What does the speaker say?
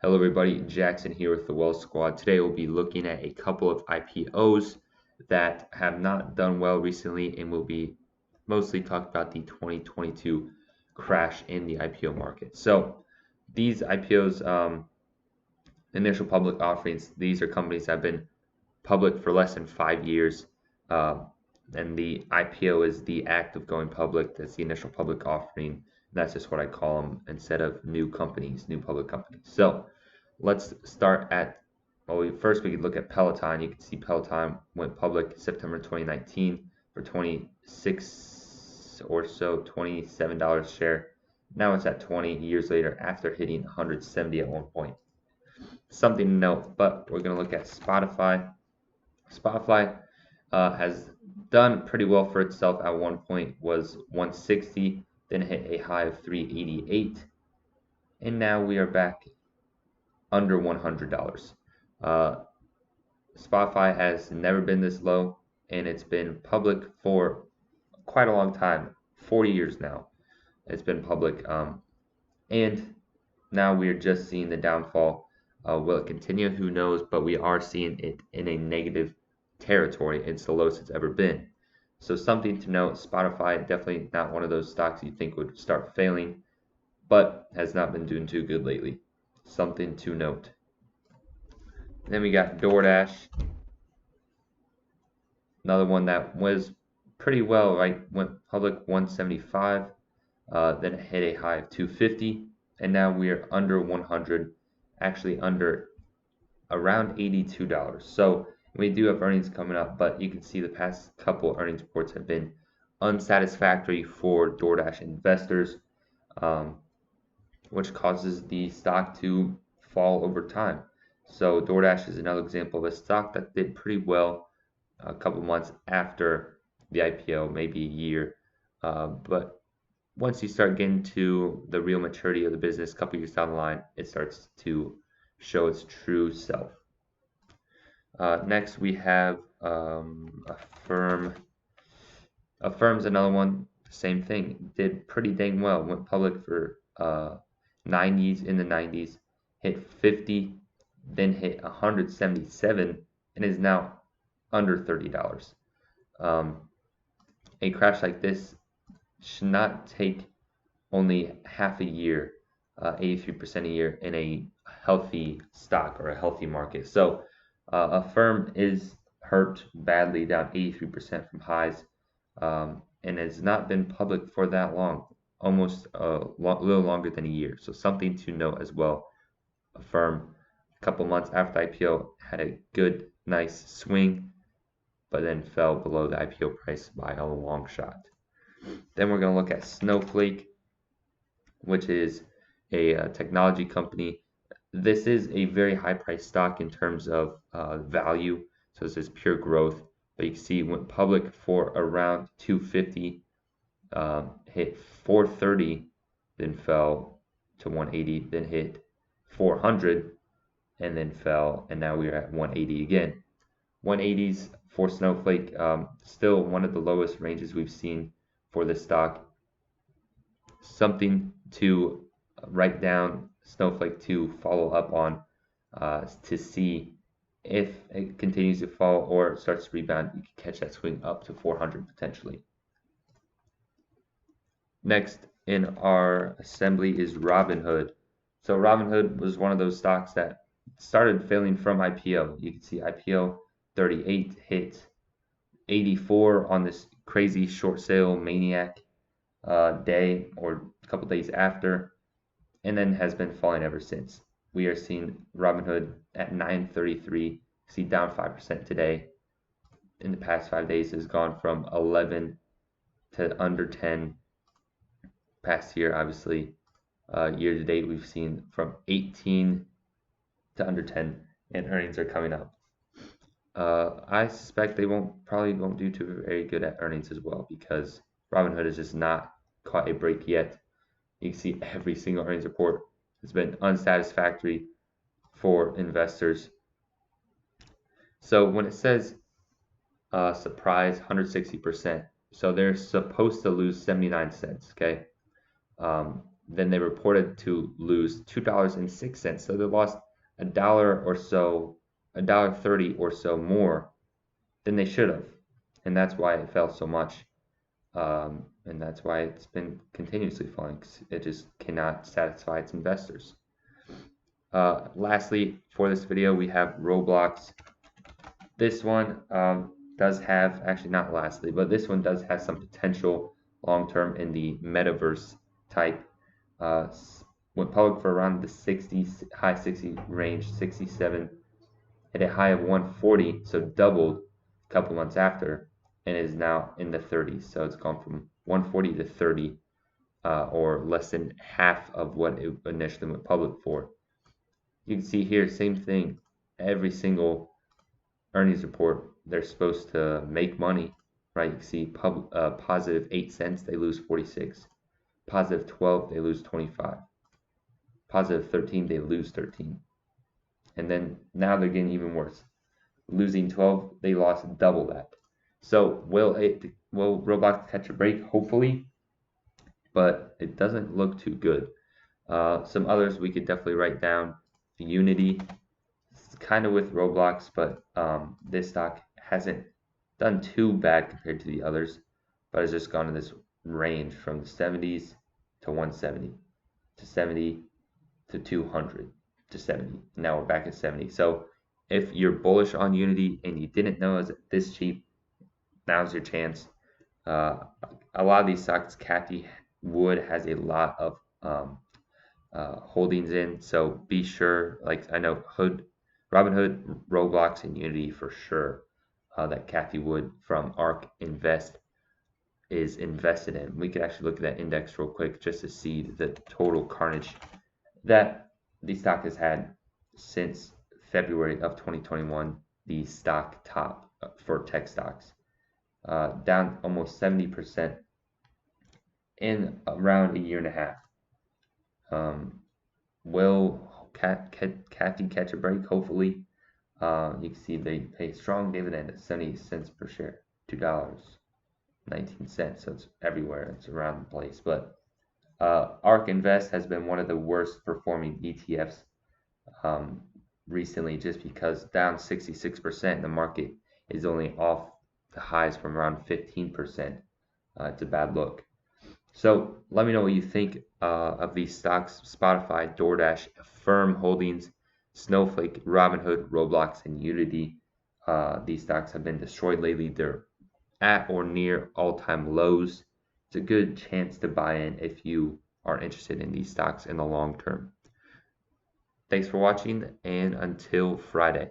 Hello everybody, Jackson here with the Wealth Squad. Today we'll be looking at a couple of IPOs that have not done well recently, and we'll be mostly talking about the 2022 crash in the IPO market. So these IPOs, initial public offerings, these are companies that have been public for less than 5 years. Uh, and the IPO is the act of going public. That's the initial public offering. That's just what I call them instead of new companies, new public companies. So let's start at, well, first we could look at Peloton. You can see Peloton went public September 2019 for 26 or so, $27 a share. Now it's at 20 years later after hitting 170 at one point. Something to note, but we're going to look at Spotify. Spotify has done pretty well for itself. At one point was 160, then hit a high of 388, and now we are back under $100. Spotify has never been this low, and it's been public for quite a long time, 40 years now. It's been public, and now we are just seeing the downfall. Will it continue? Who knows? But we are seeing it in a negative territory. It's the lowest it's ever been. So something to note, Spotify definitely not one of those stocks you think would start failing, but has not been doing too good lately. Something to note. Then we got DoorDash, another one that was pretty well, right? Went public 175, then it hit a high of 250, and now we are under 100, actually under around $82. So we do have earnings coming up, but you can see the past couple earnings reports have been unsatisfactory for DoorDash investors, which causes the stock to fall over time. So DoorDash is another example of a stock that did pretty well a couple months after the IPO, maybe a year. But once you start getting to the real maturity of the business, a couple years down the line, it starts to show its true self. Next, we have Affirm. Affirm's another one, same thing. Did pretty dang well. Went public for 90s, in the 90s, hit 50, then hit 177, and is now under $30. A crash like this should not take only half a year, 83% a year in a healthy stock or a healthy market. So Affirm is hurt badly, down 83% from highs, and has not been public for that long, almost a little longer than a year. So something to note as well. Affirm, a couple months after the IPO, had a good, nice swing, but then fell below the IPO price by a long shot. Then we're going to look at Snowflake, which is a technology company. This is a very high price stock in terms of value. So this is pure growth. But you can see it went public for around 250, hit 430, then fell to 180, then hit 400, and then fell, and now we're at 180 again. 180s for Snowflake, still one of the lowest ranges we've seen for this stock. Something to write down, Snowflake, to follow up on, to see if it continues to fall or starts to rebound. You can catch that swing up to 400 potentially. Next in our assembly is Robinhood. So Robinhood was one of those stocks that started failing from IPO. You can see IPO 38 hit 84 on this crazy short sale maniac day or a couple days after, and then has been falling ever since. We are seeing Robinhood at 933, see down 5% today. In the past 5 days, has gone from 11 to under 10. Past year, obviously, year to date, we've seen from 18 to under 10, and earnings are coming up. I suspect they probably won't do too very good at earnings as well, because Robinhood has just not caught a break yet. You can see every single earnings report has been unsatisfactory for investors. So when it says surprise 160%, so they're supposed to lose 79 cents, okay? then they reported to lose $2.06. So they lost a dollar or so, $1.30 or so more than they should have. And that's why it fell so much. And that's why it's been continuously falling, 'cause it just cannot satisfy its investors. Lastly, for this video, we have Roblox. This one does have, actually not lastly, but this one does have some potential long-term in the metaverse type. Went public for around the 60, high 60 range, 67, at a high of 140, so doubled a couple months after, and is now in the 30s. So it's gone from 140 to 30, or less than half of what it initially went public for. You can see here, same thing. Every single earnings report, they're supposed to make money, right? You can see positive 8 cents, they lose 46. Positive 12, they lose 25. Positive 13, they lose 13. And then now they're getting even worse. Losing 12, they lost double that. So will Roblox catch a break? Hopefully, but it doesn't look too good. Some others we could definitely write down. Unity, it's kind of with Roblox, but this stock hasn't done too bad compared to the others, but it's just gone in this range from the 70s to 170 to 70 to 200 to 70. Now we're back at 70. So if you're bullish on Unity and you didn't know it was this cheap, now's your chance. A lot of these stocks, Cathie Wood has a lot of holdings in, so be sure. Like I know Robinhood, Roblox, and Unity for sure. That Cathie Wood from ARK Invest is invested in. We could actually look at that index real quick just to see the total carnage that the stock has had since February of 2021. The stock top for tech stocks, down almost 70% in around a year and a half. Will Cathie catch a break? Hopefully. You can see they pay strong dividend at 70 cents per share, $2.19. So it's everywhere. It's around the place. But ARK Invest has been one of the worst performing ETFs recently, just because down 66%. The market is only off the highs from around 15%. It's a bad look. So let me know what you think of these stocks: Spotify, DoorDash, Firm Holdings, Snowflake, Robinhood, Roblox, and Unity. These stocks have been destroyed lately. They're at or near all-time lows. It's a good chance to buy in if you are interested in these stocks in the long term. Thanks for watching, and until Friday.